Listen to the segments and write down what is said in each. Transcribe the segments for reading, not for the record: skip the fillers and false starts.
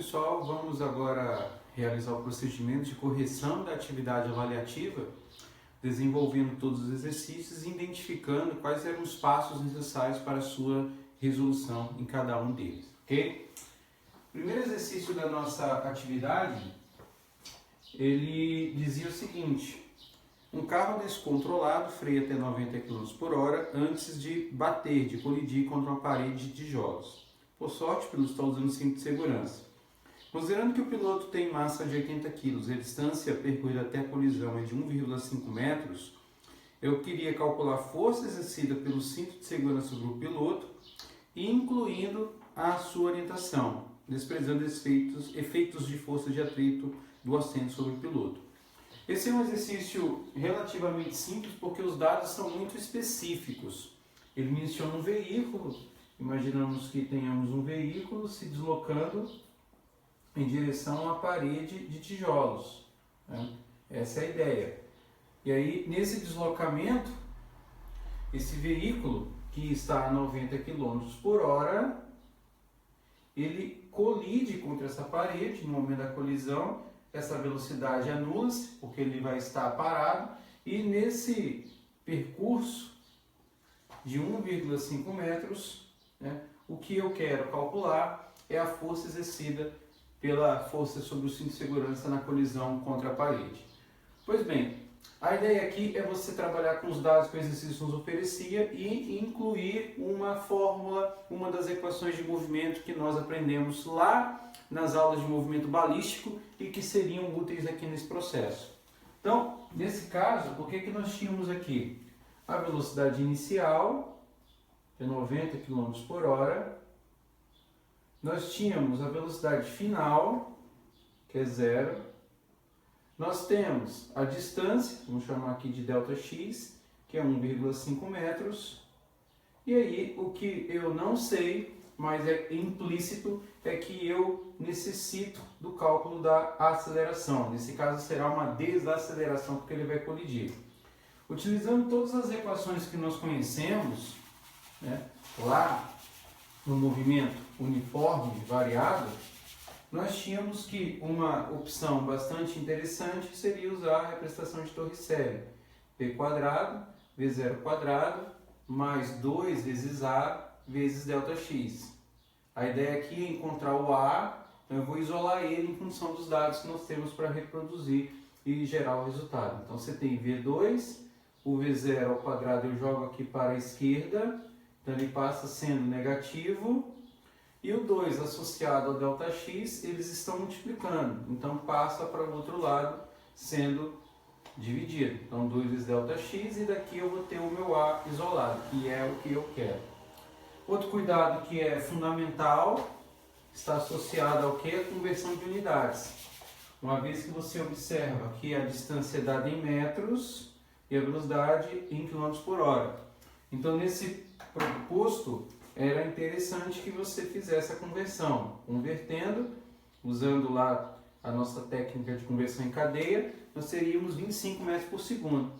pessoal, vamos agora realizar o procedimento de correção da atividade avaliativa, desenvolvendo todos os exercícios e identificando quais eram os passos necessários para a sua resolução em cada um deles, ok? O primeiro exercício da nossa atividade, ele dizia o seguinte: um carro descontrolado freia até 90 km por hora antes de bater, de colidir contra uma parede de tijolos. Por sorte, o piloto está usando cinto de segurança. Considerando que o piloto tem massa de 80 kg e a distância percorrida até a colisão é de 1,5 metros, eu queria calcular a força exercida pelo cinto de segurança sobre o piloto, incluindo a sua orientação, desprezando efeitos de força de atrito do assento sobre o piloto. Esse é um exercício relativamente simples porque os dados são muito específicos. Ele menciona um veículo. Imaginamos que tenhamos um veículo se deslocando em direção à parede de tijolos, né? Essa é a ideia. E aí, nesse deslocamento, esse veículo que está a 90 km por hora, ele colide contra essa parede. No momento da colisão, essa velocidade anula-se, porque ele vai estar parado, e nesse percurso de 1,5 metros, né, o que eu quero calcular é a força exercida pela força sobre o cinto de segurança na colisão contra a parede. Pois bem, a ideia aqui é você trabalhar com os dados que o exercício nos oferecia e incluir uma fórmula, uma das equações de movimento que nós aprendemos lá nas aulas de movimento balístico e que seriam úteis aqui nesse processo. Então, nesse caso, o que nós tínhamos aqui? A velocidade inicial é 90 km por hora. Nós tínhamos a velocidade final, que é 0. Nós temos a distância, vamos chamar aqui de ΔX, que é 1,5 metros. E aí, o que eu não sei, mas é implícito, é que eu necessito do cálculo da aceleração. Nesse caso, será uma desaceleração, porque ele vai colidir. Utilizando todas as equações que nós conhecemos, né, lá no movimento uniforme variado, nós tínhamos que uma opção bastante interessante seria usar a representação de Torricelli. P quadrado, V0 quadrado, mais 2 vezes A vezes ΔX. A ideia aqui é encontrar o A, então eu vou isolar ele em função dos dados que nós temos para reproduzir e gerar o resultado. Então você tem V2, o V0 ao quadrado eu jogo aqui para a esquerda, então ele passa sendo negativo, e o 2 associado ao ΔX, eles estão multiplicando, então passa para o outro lado sendo dividido. Então 2 vezes ΔX, e daqui eu vou ter o meu A isolado, que é o que eu quero. Outro cuidado que é fundamental está associado ao que? A conversão de unidades. Uma vez que você observa que a distância é dada em metros e a velocidade em quilômetros por hora. Então, nesse proposto, era interessante que você fizesse a conversão. Convertendo, usando lá a nossa técnica de conversão em cadeia, nós teríamos 25 metros por segundo.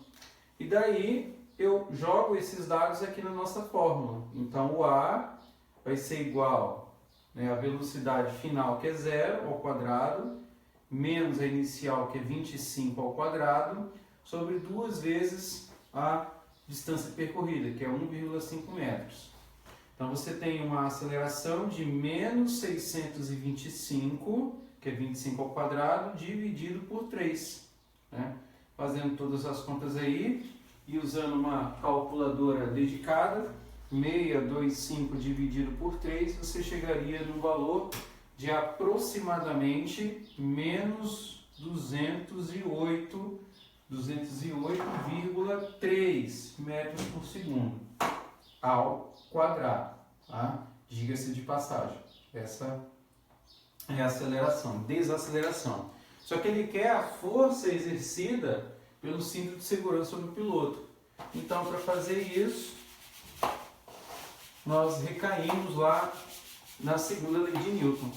E daí, eu jogo esses dados aqui na nossa fórmula. Então, o A vai ser igual, né, a velocidade final, que é 0 ao quadrado, menos a inicial, que é 25 ao quadrado, sobre 2 vezes a distância percorrida, que é 1,5 metros. Então, você tem uma aceleração de menos 625, que é 25 ao quadrado, dividido por 3. Né? Fazendo todas as contas aí e usando uma calculadora dedicada, 625 dividido por 3, você chegaria num valor de aproximadamente menos 208,3 metros por segundo ao quadrado, tá? Diga-se de passagem, essa é a aceleração, desaceleração. Só que ele quer a força exercida pelo cinto de segurança sobre o piloto. Então, para fazer isso, nós recaímos lá na segunda lei de Newton.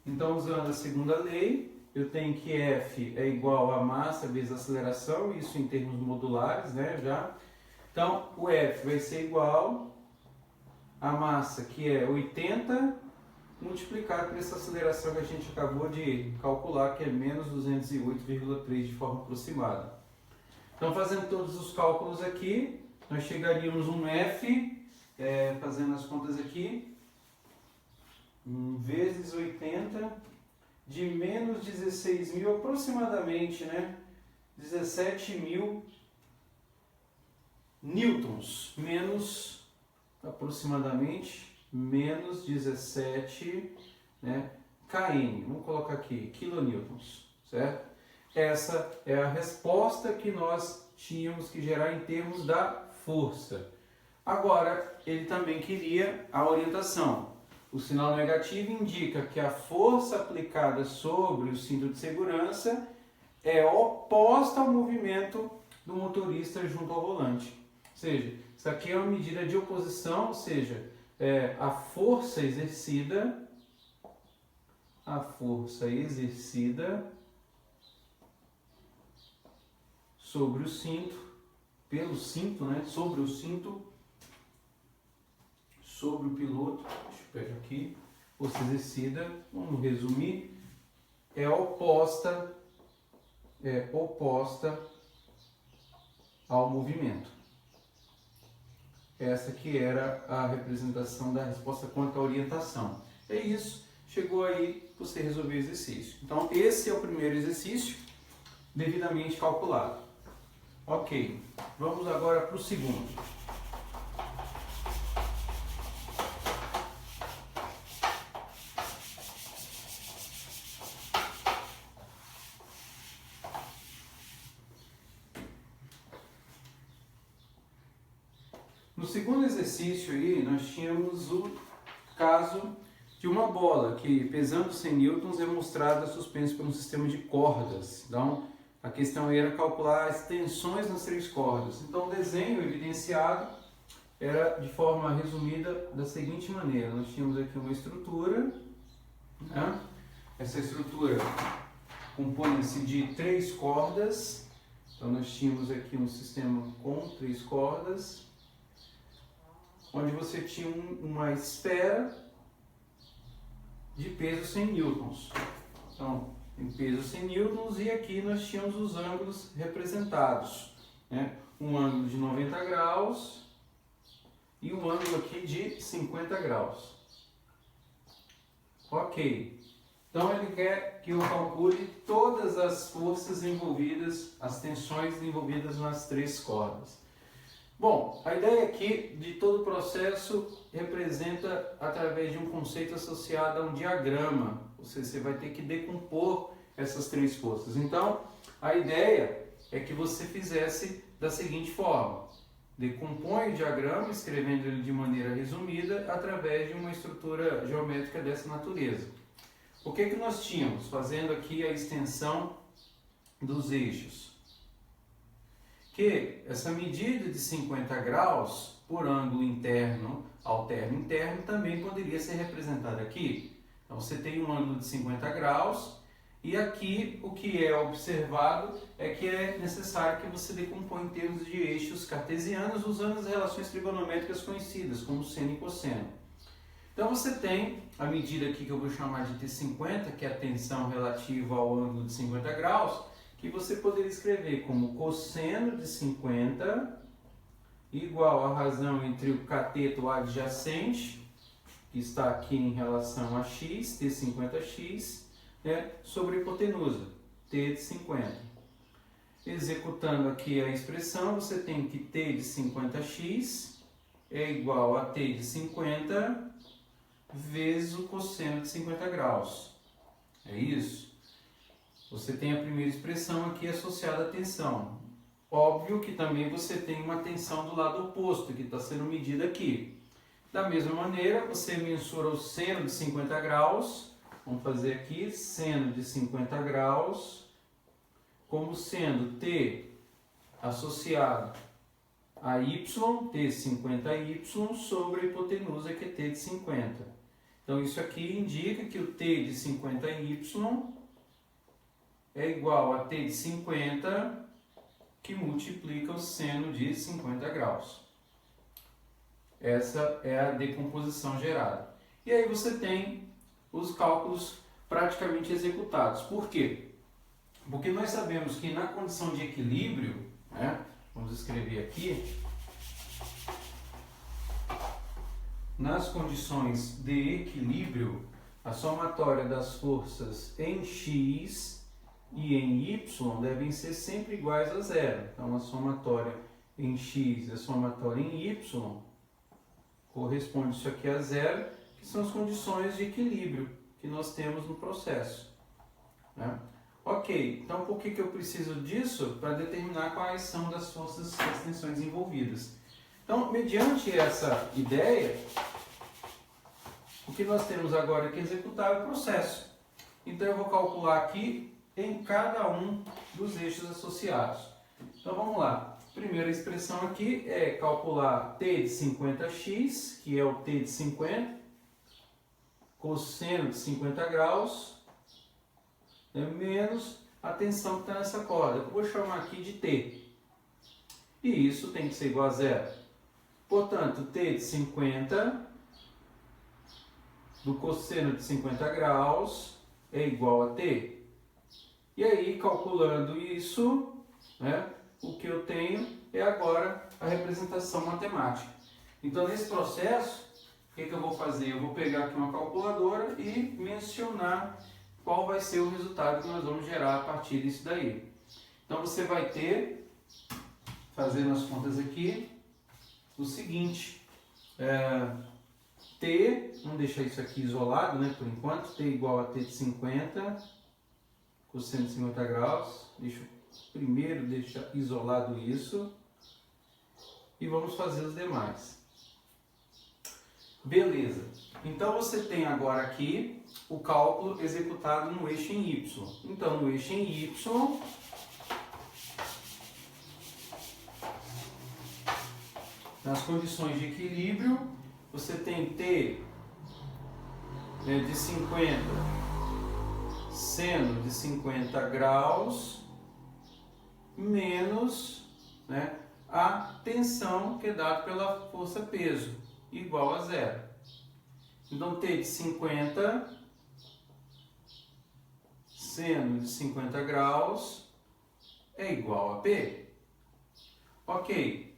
Então, usando a segunda lei, eu tenho que F é igual a massa vezes aceleração, isso em termos modulares, né, já. Então, o F vai ser igual a massa, que é 80, multiplicado por essa aceleração que a gente acabou de calcular, que é menos 208,3 de forma aproximada. Então, fazendo todos os cálculos aqui, nós chegaríamos a um F, fazendo as contas aqui, vezes 80, de menos 16.000 aproximadamente, né? 17.000 newtons, menos aproximadamente, menos 17, né, kN, vamos colocar aqui, kilonewtons, certo? Essa é a resposta que nós tínhamos que gerar em termos da força. Agora, ele também queria a orientação. O sinal negativo indica que a força aplicada sobre o cinto de segurança é oposta ao movimento do motorista junto ao volante. Ou seja, isso aqui é uma medida de oposição, ou seja, a força exercida sobre o cinto, pelo cinto, né, sobre o cinto, sobre o piloto, deixa eu pegar aqui, força exercida, vamos resumir, é oposta ao movimento. Essa que era a representação da resposta quanto à orientação. É isso, chegou aí você resolver o exercício. Então, esse é o primeiro exercício, devidamente calculado. Ok, vamos agora para o segundo. No segundo exercício aí, nós tínhamos o caso de uma bola que, pesando 100 newtons, é mostrada suspensa por um sistema de cordas. Então, a questão aí era calcular as tensões nas 3 cordas. Então, o desenho evidenciado era de forma resumida da seguinte maneira. Nós tínhamos aqui uma estrutura, né? Essa estrutura compõe-se de 3 cordas. Então, nós tínhamos aqui um sistema com 3 cordas, onde você tinha uma esfera de peso 100 newtons. Então, em peso 100 newtons, e aqui nós tínhamos os ângulos representados, né? Um ângulo de 90 graus e um ângulo aqui de 50 graus. Ok. Então, ele quer que eu calcule todas as forças envolvidas, as tensões envolvidas nas 3 cordas. Bom, a ideia aqui de todo o processo representa através de um conceito associado a um diagrama. Ou seja, você vai ter que decompor essas 3 forças. Então, a ideia é que você fizesse da seguinte forma. Decompõe o diagrama, escrevendo ele de maneira resumida, através de uma estrutura geométrica dessa natureza. O que nós tínhamos? Fazendo aqui a extensão dos eixos. Que essa medida de 50 graus por ângulo interno alterno interno também poderia ser representada aqui. Então você tem um ângulo de 50 graus e aqui o que é observado é que é necessário que você decomponha em termos de eixos cartesianos usando as relações trigonométricas conhecidas como seno e cosseno. Então você tem a medida aqui que eu vou chamar de T50, que é a tensão relativa ao ângulo de 50 graus, que você poderia escrever como cosseno de 50 igual a razão entre o cateto adjacente, que está aqui em relação a x, T50x, né, sobre a hipotenusa, T de 50. Executando aqui a expressão, você tem que T de 50x é igual a T de 50 vezes o cosseno de 50 graus. É isso? Você tem a primeira expressão aqui associada à tensão. Óbvio que também você tem uma tensão do lado oposto, que está sendo medida aqui. Da mesma maneira, você mensura o seno de 50 graus. Vamos fazer aqui, seno de 50 graus, como sendo T associado a Y, T50Y, sobre a hipotenusa, que é T de 50. Então, isso aqui indica que o T de 50Y é igual a T de 50, que multiplica o seno de 50 graus. Essa é a decomposição gerada. E aí você tem os cálculos praticamente executados. Por quê? Porque nós sabemos que na condição de equilíbrio, né, vamos escrever aqui, nas condições de equilíbrio, a somatória das forças em x e em y devem ser sempre iguais a zero. Então, a somatória em x e a somatória em y corresponde isso aqui a zero, que são as condições de equilíbrio que nós temos no processo, né? Ok, então por que eu preciso disso? Para determinar quais são das forças e das tensões envolvidas. Então, mediante essa ideia, o que nós temos agora que executar é o processo. Então, eu vou calcular aqui em cada um dos eixos associados. Então, vamos lá. Primeira expressão aqui é calcular t de 50x, que é o t de 50, cosseno de 50 graus, menos a tensão que está nessa corda. Eu vou chamar aqui de t. E isso tem que ser igual a zero. Portanto, t de 50 do cosseno de 50 graus é igual a t. E aí, calculando isso, né, o que eu tenho é agora a representação matemática. Então, nesse processo, o que eu vou fazer? Eu vou pegar aqui uma calculadora e mencionar qual vai ser o resultado que nós vamos gerar a partir disso daí. Então, você vai ter, fazendo as contas aqui, o seguinte, t, vamos deixar isso aqui isolado, né, por enquanto, t igual a t de 50, cosseno de 50 graus, deixa eu primeiro deixar isolado isso, e vamos fazer os demais. Beleza, então você tem agora aqui o cálculo executado no eixo em y. Então, no eixo em y, nas condições de equilíbrio, você tem t, né, de 50, seno de 50 graus, menos, né, a tensão que é dada pela força peso, igual a zero. Então, t de 50, seno de 50 graus, é igual a P. Ok.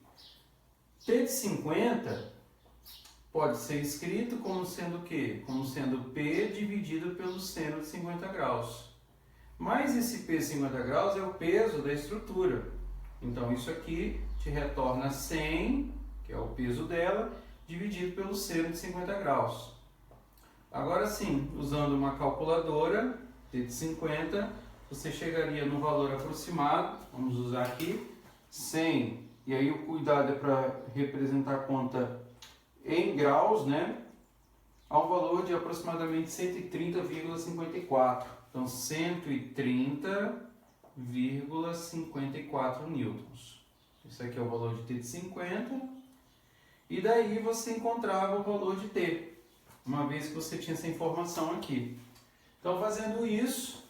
T de 50 pode ser escrito como sendo o quê? Como sendo P dividido pelo seno de 50 graus. Mas esse P de 50 graus é o peso da estrutura. Então, isso aqui te retorna 100, que é o peso dela, dividido pelo seno de 50 graus. Agora sim, usando uma calculadora, T de 50, você chegaria no valor aproximado, vamos usar aqui, 100, e aí o cuidado é para representar a conta em graus, né? A um valor de aproximadamente 130,54. Então, 130,54 newtons. Isso aqui é o valor de T de 50. E daí você encontrava o valor de T, uma vez que você tinha essa informação aqui. Então, fazendo isso,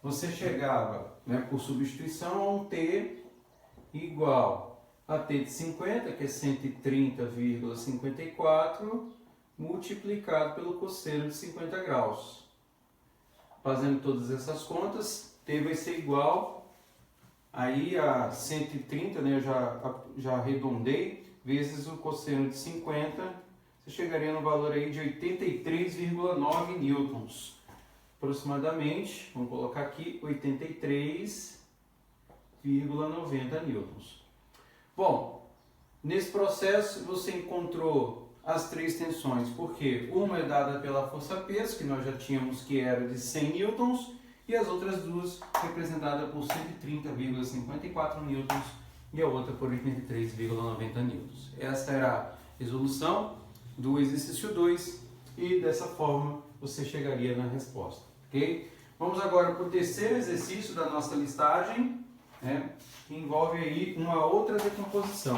você chegava, né, por substituição, a um T igual a T de 50, que é 130,54, multiplicado pelo cosseno de 50 graus. Fazendo todas essas contas, T vai ser igual aí a 130, né, eu já arredondei, vezes o cosseno de 50, você chegaria no valor aí de 83,9 newtons. Aproximadamente, vamos colocar aqui, 83,90 newtons. Bom, nesse processo você encontrou as três tensões, porque uma é dada pela força-peso, que nós já tínhamos que era de 100 newtons, e as outras duas representadas por 130,54 newtons e a outra por 83,90 newtons. Essa era a resolução do exercício 2 e dessa forma você chegaria na resposta, ok? Vamos agora para o terceiro exercício da nossa listagem, né, que envolve aí uma outra decomposição.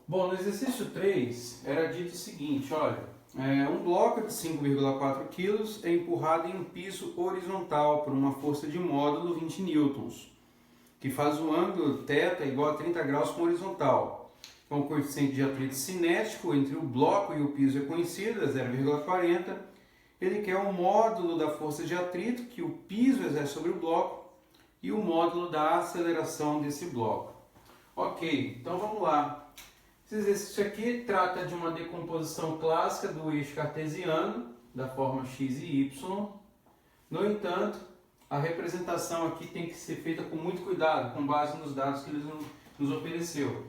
Bom, no exercício 3 era dito o seguinte, olha, um bloco de 5,4 kg é empurrado em um piso horizontal por uma força de módulo 20 newtons, que faz o ângulo θ igual a 30 graus com horizontal. Então, o coeficiente de atrito cinético entre o bloco e o piso é conhecido, é 0,40. Ele quer o módulo da força de atrito que o piso exerce sobre o bloco e o módulo da aceleração desse bloco. Ok, então vamos lá. Esse exercício aqui trata de uma decomposição clássica do eixo cartesiano, da forma x e y. No entanto, a representação aqui tem que ser feita com muito cuidado, com base nos dados que ele nos ofereceu.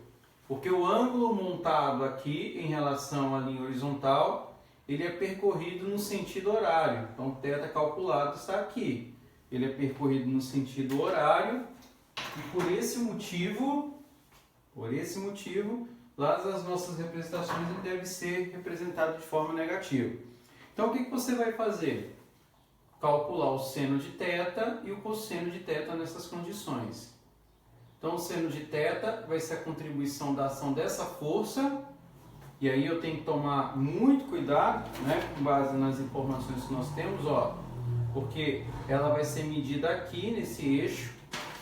Porque o ângulo montado aqui em relação à linha horizontal, ele é percorrido no sentido horário. Então, o θ calculado está aqui. Ele é percorrido no sentido horário e por esse motivo, lá as nossas representações ele deve ser representado de forma negativa. Então, o que você vai fazer? Calcular o seno de θ e o cosseno de θ nessas condições. Então, o seno de θ vai ser a contribuição da ação dessa força, e aí eu tenho que tomar muito cuidado, né, com base nas informações que nós temos, ó, porque ela vai ser medida aqui nesse eixo,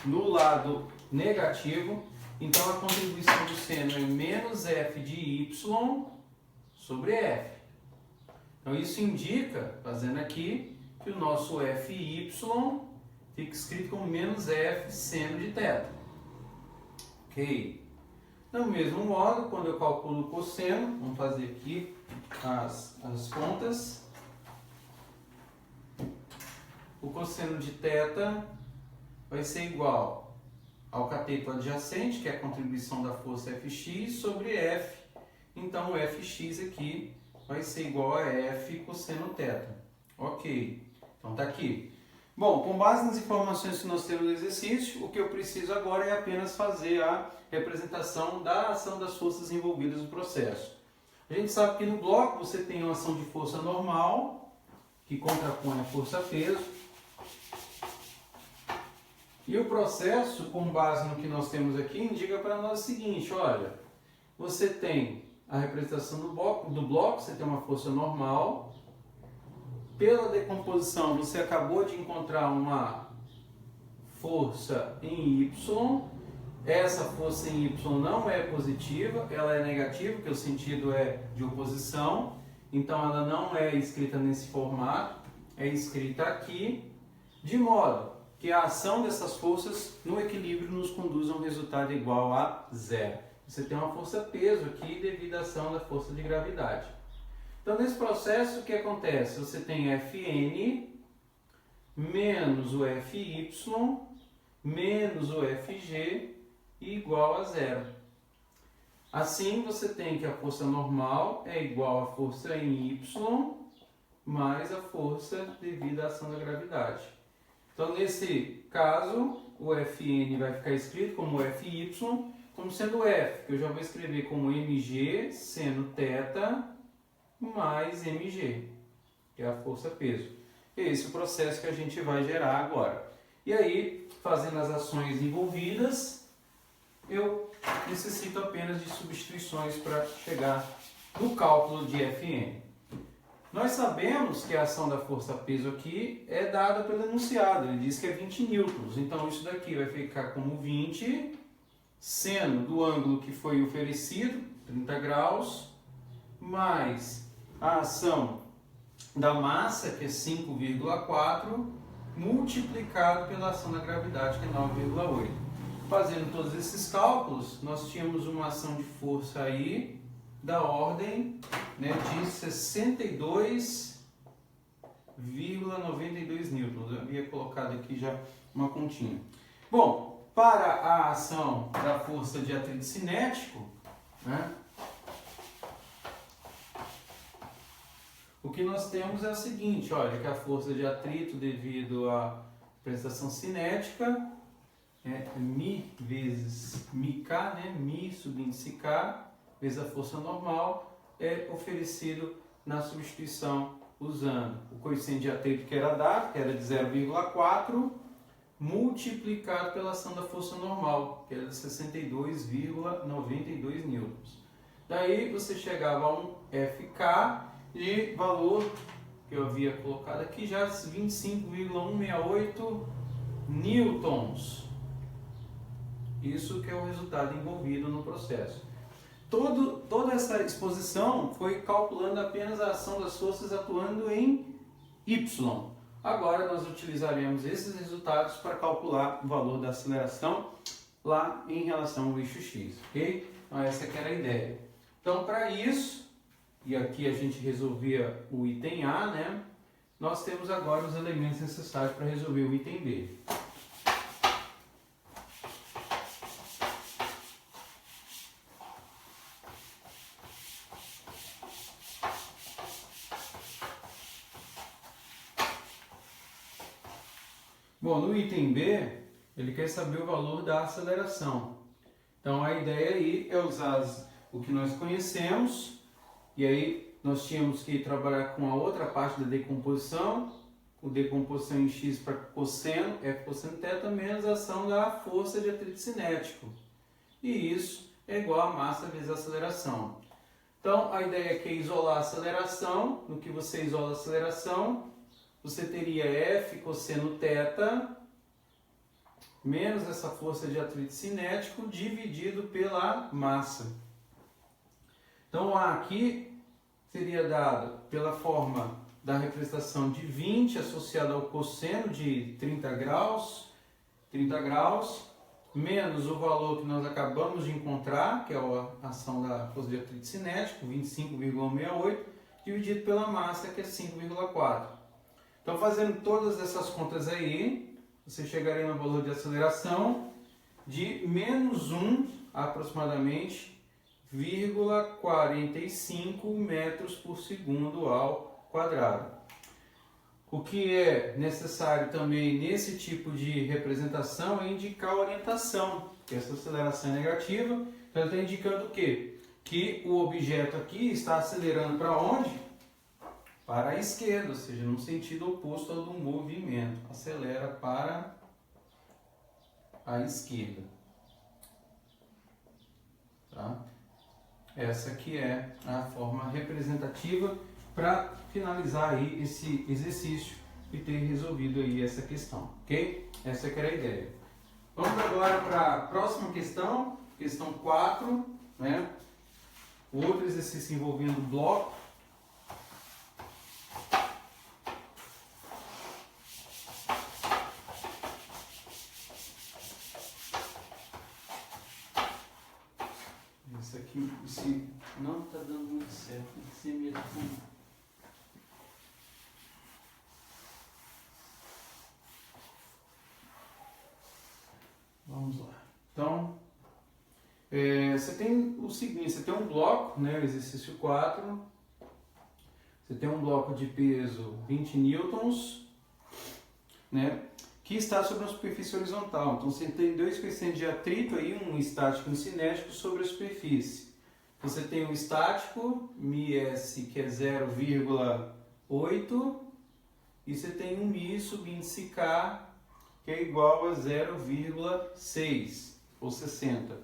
no lado negativo. Então, a contribuição do seno é menos f de y sobre f. Então, isso indica, fazendo aqui, que o nosso fy fica escrito como menos f seno de θ. Ok? Do mesmo modo, quando eu calculo o cosseno, vamos fazer aqui as contas. O cosseno de θ vai ser igual ao cateto adjacente, que é a contribuição da força Fx, sobre F. Então, o Fx aqui vai ser igual a F cosseno θ. Ok, então está aqui. Bom, com base nas informações que nós temos no exercício, o que eu preciso agora é apenas fazer a representação da ação das forças envolvidas no processo. A gente sabe que no bloco você tem uma ação de força normal, que contrapõe a força-peso. E o processo, com base no que nós temos aqui, indica para nós o seguinte, olha, você tem a representação do bloco, você tem uma força normal. Pela decomposição, você acabou de encontrar uma força em Y. Essa força em Y não é positiva, ela é negativa, porque o sentido é de oposição. Então, ela não é escrita nesse formato, é escrita aqui, de modo que a ação dessas forças no equilíbrio nos conduz a um resultado igual a zero. Você tem uma força-peso aqui devido à ação da força de gravidade. Então, nesse processo, o que acontece? Você tem Fn menos o Fy menos o Fg igual a zero. Assim, você tem que a força normal é igual à força em Y mais a força devido à ação da gravidade. Então, nesse caso, o Fn vai ficar escrito como Fy, como sendo F, que eu já vou escrever como mg seno θ mais mg, que é a força-peso. Esse é o processo que a gente vai gerar agora. E aí, fazendo as ações envolvidas, eu necessito apenas de substituições para chegar no cálculo de Fn. Nós sabemos que a ação da força-peso aqui é dada pelo enunciado, ele diz que é 20 newtons. Então, isso daqui vai ficar como 20 seno do ângulo que foi oferecido, 30 graus, mais a ação da massa, que é 5,4, multiplicado pela ação da gravidade, que é 9,8. Fazendo todos esses cálculos, nós tínhamos uma ação de força aí da ordem, né, de 62,92 newtons. Eu havia colocado aqui já uma continha. Bom, para a ação da força de atrito cinético, né, o que nós temos é o seguinte, olha, que a força de atrito devido à prestação cinética é μ vezes μk, né, μ subíndice k, vezes a força normal, é oferecido na substituição usando o coeficiente de atrito que era dado, que era de 0,4, multiplicado pela ação da força normal, que era de 62,92 newtons. Daí você chegava a um FK de valor que eu havia colocado aqui já 25,168 newtons. Isso que é o resultado envolvido no processo. Toda essa exposição foi calculando apenas a ação das forças atuando em Y. Agora nós utilizaremos esses resultados para calcular o valor da aceleração lá em relação ao eixo X, ok? Então essa que era a ideia. Então para isso, e aqui a gente resolvia o item A, né? Nós temos agora os elementos necessários para resolver o item B. Bom, no item B, ele quer saber o valor da aceleração. Então a ideia aí é usar o que nós conhecemos, e aí nós tínhamos que trabalhar com a outra parte da decomposição, o decomposição em x para cosseno, F cosseno θ, menos a ação da força de atrito cinético. E isso é igual a massa vezes a aceleração. Então a ideia aqui é isolar a aceleração. No que você isola a aceleração, você teria F cosseno θ menos essa força de atrito cinético dividido pela massa. Então A aqui seria dado pela forma da representação de 20 associada ao cosseno de 30 graus, menos o valor que nós acabamos de encontrar, que é a ação da força de atrito cinético, 25,68, dividido pela massa, que é 5,4. Então, fazendo todas essas contas aí, você chegaria no valor de aceleração de menos 1, aproximadamente, 0,45 metros por segundo ao quadrado. O que é necessário também nesse tipo de representação é indicar a orientação, porque essa aceleração é negativa, então ele está indicando o quê? Que o objeto aqui está acelerando para onde? Para a esquerda, ou seja, no sentido oposto ao do movimento. Acelera para a esquerda. Tá? Essa aqui é a forma representativa para finalizar aí esse exercício e ter resolvido aí essa questão, ok? Essa que era a ideia. Vamos agora para a próxima questão, questão 4, né? Outro exercício envolvendo bloco. Esse aqui, esse não está dando muito certo, tem que ser mesmo. Vamos lá. Então, você tem o seguinte, você tem um bloco, né, o exercício 4, você tem um bloco de peso 20 newtons, né, que está sobre uma superfície horizontal. Então você tem dois coeficientes de atrito, aí, um estático e um cinético sobre a superfície. Você tem o estático, μs, que é 0,8, e você tem um μ sub-índice K, que é igual a 0,6, ou 60.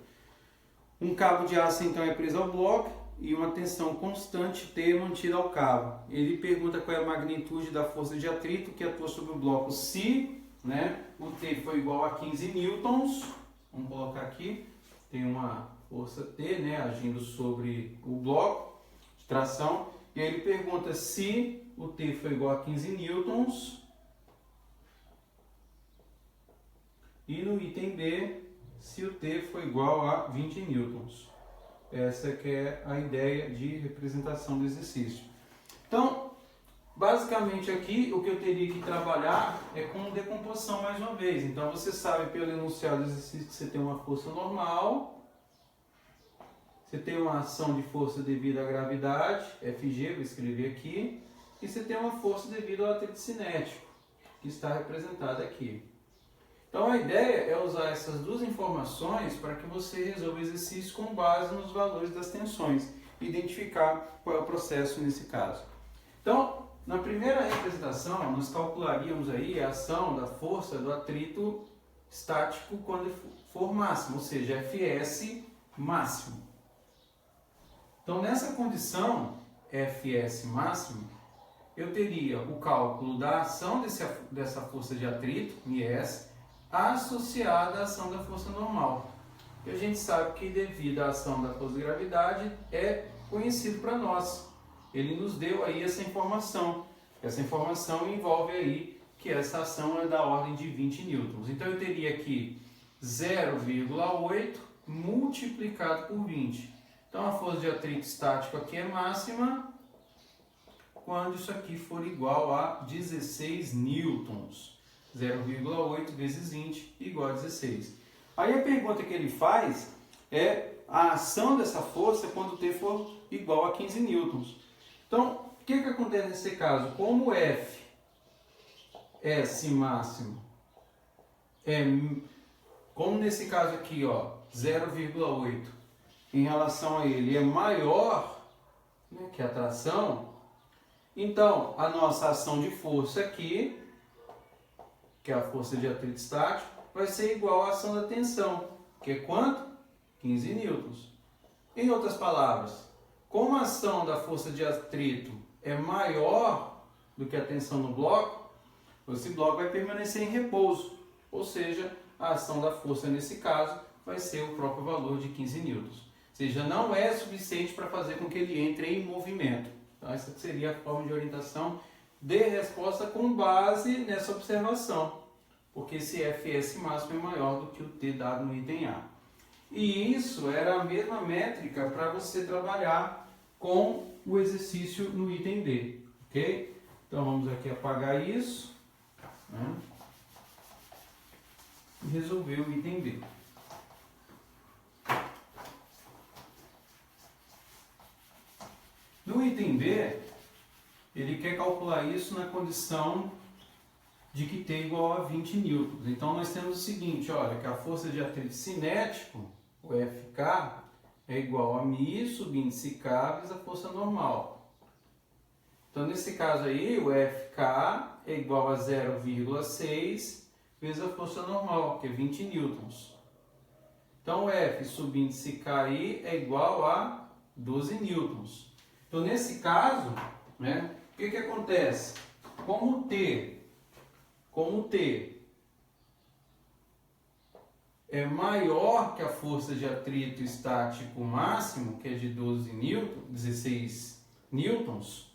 Um cabo de aço então é preso ao bloco e uma tensão constante T mantida ao cabo. Ele pergunta qual é a magnitude da força de atrito que atua sobre o bloco se, né, o T foi igual a 15 newtons. Vamos colocar aqui, tem uma força T, né, agindo sobre o bloco de tração. E aí ele pergunta se o T foi igual a 15 newtons. E no item B, se o T foi igual a 20 newtons. Essa que é a ideia de representação do exercício. Então, basicamente aqui, o que eu teria que trabalhar é com decomposição mais uma vez. Então, você sabe pelo enunciado do exercício que você tem uma força normal, você tem uma ação de força devido à gravidade, Fg, vou escrever aqui, e você tem uma força devido ao atrito cinético, que está representada aqui. Então a ideia é usar essas duas informações para que você resolva o exercício com base nos valores das tensões e identificar qual é o processo nesse caso. Então, na primeira representação, nós calcularíamos aí a ação da força do atrito estático quando for máximo, ou seja, Fs máximo. Então, nessa condição Fs máximo, eu teria o cálculo da ação dessa força de atrito, Ms, associada à ação da força normal. E a gente sabe que devido à ação da força de gravidade é conhecido para nós. Ele nos deu aí essa informação. Essa informação envolve aí que essa ação é da ordem de 20 newtons. Então eu teria aqui 0,8 multiplicado por 20. Então a força de atrito estático aqui é máxima quando isso aqui for igual a 16 newtons. 0,8 vezes 20 igual a 16. Aí a pergunta que ele faz é a ação dessa força quando T for igual a 15 newtons. Então, o que acontece nesse caso? Como F, S máximo, como nesse caso aqui, ó, 0,8, em relação a ele é maior, né, que a tração, então a nossa ação de força aqui, que é a força de atrito estático, vai ser igual à ação da tensão, que é quanto? 15 newtons. Em outras palavras, como a ação da força de atrito é maior do que a tensão no bloco, esse bloco vai permanecer em repouso, ou seja, a ação da força nesse caso vai ser o próprio valor de 15 newtons. Ou seja, não é suficiente para fazer com que ele entre em movimento. Então, essa seria a forma de orientação de resposta com base nessa observação, porque esse Fs máximo é maior do que o T dado no item A. E isso era a mesma métrica para você trabalhar com o exercício no item D, ok? Então vamos aqui apagar isso, né? E resolver o item B. No item B, ele quer calcular isso na condição de que T é igual a 20 newtons. Então nós temos o seguinte, olha, que a força de atrito cinético, o Fk, é igual a μ sub índice K vezes a força normal. Então nesse caso aí, o Fk é igual a 0,6 vezes a força normal, que é 20 newtons. Então o F sub índice Ki é igual a 12 newtons. Então nesse caso, né, o que acontece? Como T é maior que a força de atrito estático máximo, que é de 16 newtons,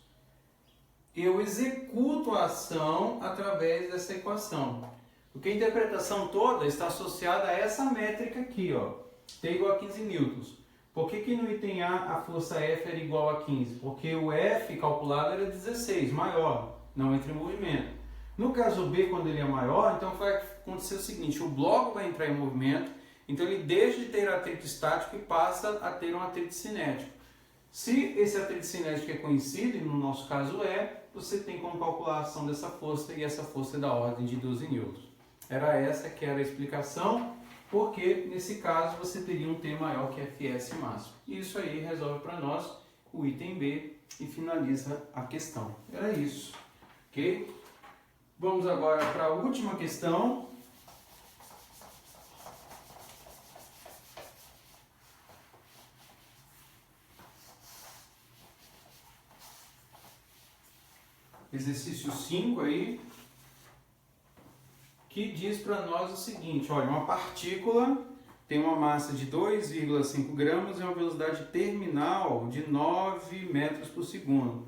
eu executo a ação através dessa equação. Porque a interpretação toda está associada a essa métrica aqui, ó, T igual a 15 newtons. Por que no item A a força F era igual a 15? Porque o F calculado era 16, maior, não entra em movimento. No caso B, quando ele é maior, então vai acontecer o seguinte, o bloco vai entrar em movimento, então ele deixa de ter atrito estático e passa a ter um atrito cinético. Se esse atrito cinético é conhecido, e no nosso caso é, você tem como calcular a ação dessa força, e essa força é da ordem de 12 newtons. Era essa que era a explicação, porque nesse caso você teria um T maior que Fs máximo. E isso aí resolve para nós o item B e finaliza a questão. Era isso, ok? Vamos agora para a última questão. Exercício 5 aí, que diz para nós o seguinte, olha, uma partícula tem uma massa de 2,5 gramas e uma velocidade terminal de 9 metros por segundo.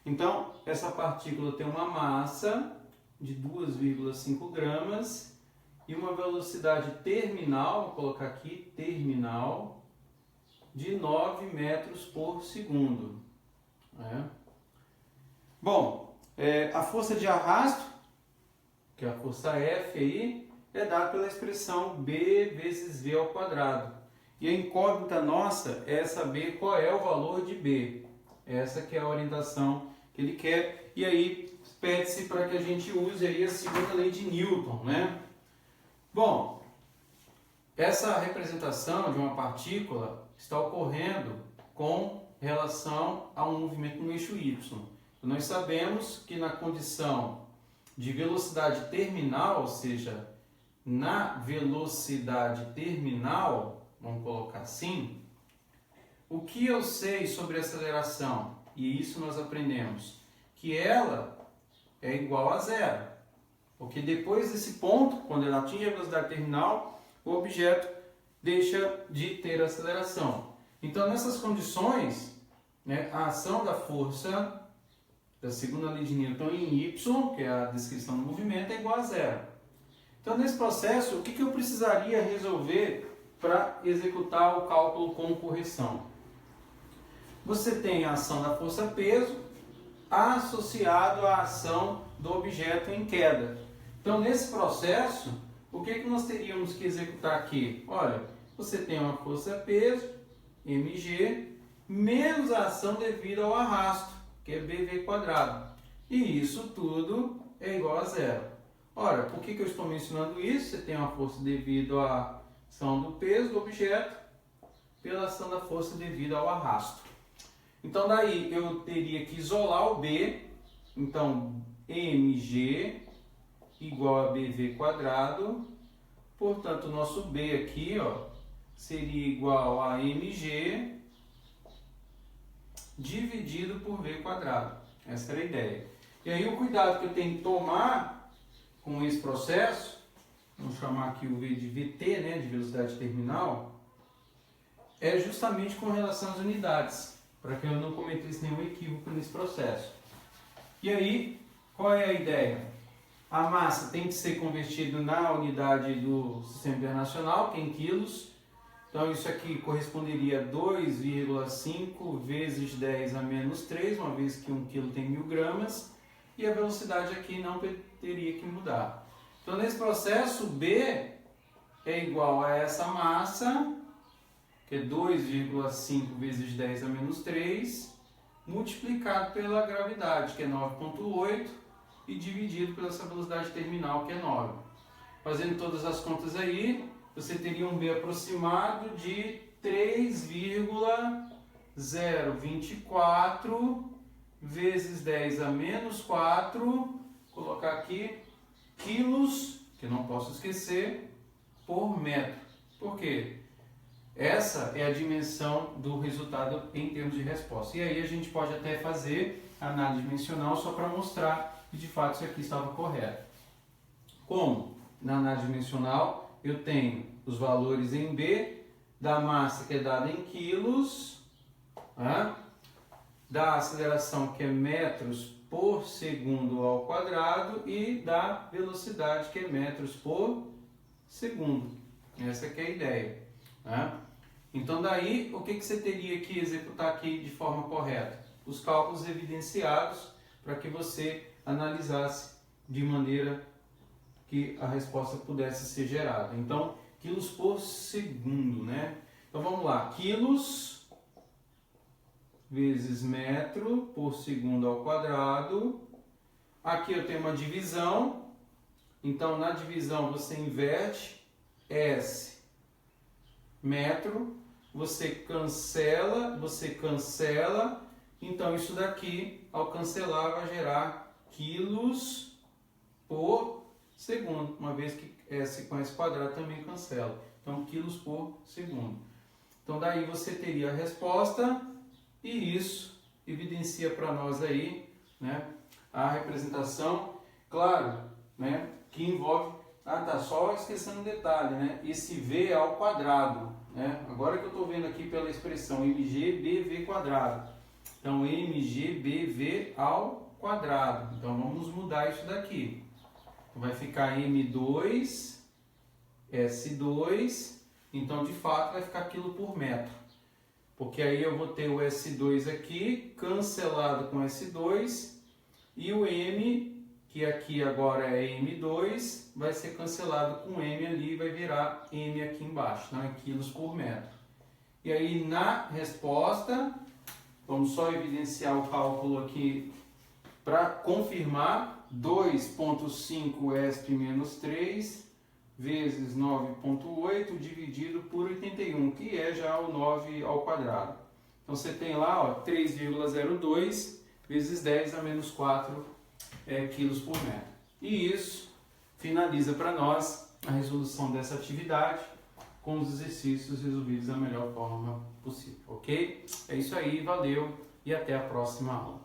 Então, essa partícula tem uma massa de 2,5 gramas e uma velocidade terminal, vou colocar aqui, terminal, de 9 metros por segundo. Bom, a força de arrasto, que é a força F aí, é dada pela expressão B vezes V ao quadrado. E a incógnita nossa é saber qual é o valor de B. Essa que é a orientação que ele quer. E aí pede-se para que a gente use aí a segunda lei de Newton, né? Bom, essa representação de uma partícula está ocorrendo com relação a um movimento no eixo Y. Nós sabemos que na condição de velocidade terminal, ou seja, na velocidade terminal, vamos colocar assim, o que eu sei sobre aceleração? E isso nós aprendemos, que ela é igual a zero. Porque depois desse ponto, quando ela atinge a velocidade terminal, o objeto deixa de ter aceleração. Então, nessas condições, né, a ação da força da segunda lei de Newton em y, que é a descrição do movimento, é igual a zero. Então, nesse processo, o que eu precisaria resolver para executar o cálculo com correção? Você tem a ação da força-peso associado à ação do objeto em queda. Então, nesse processo, o que nós teríamos que executar aqui? Olha, você tem uma força-peso, mg, menos a ação devido ao arrasto, que é bv². E isso tudo é igual a zero. Ora, por que eu estou mencionando isso? Você tem uma força devido à ação do peso do objeto pela ação da força devido ao arrasto. Então, daí eu teria que isolar o B. Então, mg igual a bv². Portanto, o nosso B aqui, ó, seria igual a mg dividido por v². Essa era a ideia. E aí o cuidado que eu tenho que tomar com esse processo, vamos chamar aqui o V de VT, né, de velocidade terminal, é justamente com relação às unidades, para que eu não cometesse nenhum equívoco nesse processo. E aí, qual é a ideia? A massa tem que ser convertida na unidade do Sistema Internacional, que é em quilos. Então, isso aqui corresponderia a 2,5 vezes 10 a menos 3, uma vez que 1 quilo tem 1000 gramas. E a velocidade aqui não teria que mudar. Então, nesse processo, B é igual a essa massa, que é 2,5 vezes 10 a menos 3, multiplicado pela gravidade, que é 9,8, e dividido pela essa velocidade terminal, que é 9. Fazendo todas as contas aí, você teria um B aproximado de 3,024 vezes 10 a menos 4, colocar aqui, quilos, que não posso esquecer, por metro. Por quê? Essa é a dimensão do resultado em termos de resposta. E aí a gente pode até fazer análise dimensional só para mostrar que de fato isso aqui estava correto. Como? Na análise dimensional eu tenho os valores em B, da massa que é dada em quilos, da aceleração que é metros por segundo ao quadrado e da velocidade que é metros por segundo. Essa que é a ideia. Então daí, o que você teria que executar aqui de forma correta? Os cálculos evidenciados para que você analisasse de maneira que a resposta pudesse ser gerada. Então, quilos por segundo, né? Então vamos lá, quilos vezes metro por segundo ao quadrado. Aqui eu tenho uma divisão, então na divisão você inverte S metro, você cancela, então isso daqui, ao cancelar, vai gerar quilos por segundo, uma vez que S com S quadrado também cancela. Então, quilos por segundo. Então, daí você teria a resposta e isso evidencia para nós aí, né, a representação, claro, né, que envolve, só esquecendo um detalhe, né, esse V é ao quadrado, né, agora que eu estou vendo aqui pela expressão mg/bv². Então, mg/bv ao quadrado. Então, vamos mudar isso daqui. Vai ficar M2, S2, então de fato vai ficar quilo por metro. Porque aí eu vou ter o S2 aqui, cancelado com S2, e o M, que aqui agora é M2, vai ser cancelado com M ali e vai virar M aqui embaixo, não é quilos por metro. E aí na resposta, vamos só evidenciar o cálculo aqui para confirmar. 2,5 ESP menos 3 vezes 9,8 dividido por 81, que é já o 9 ao quadrado. Então você tem lá 3,02 vezes 10 a menos 4 quilos por metro. E isso finaliza para nós a resolução dessa atividade. com os exercícios resolvidos da melhor forma possível, ok? É isso aí, valeu e até a próxima aula.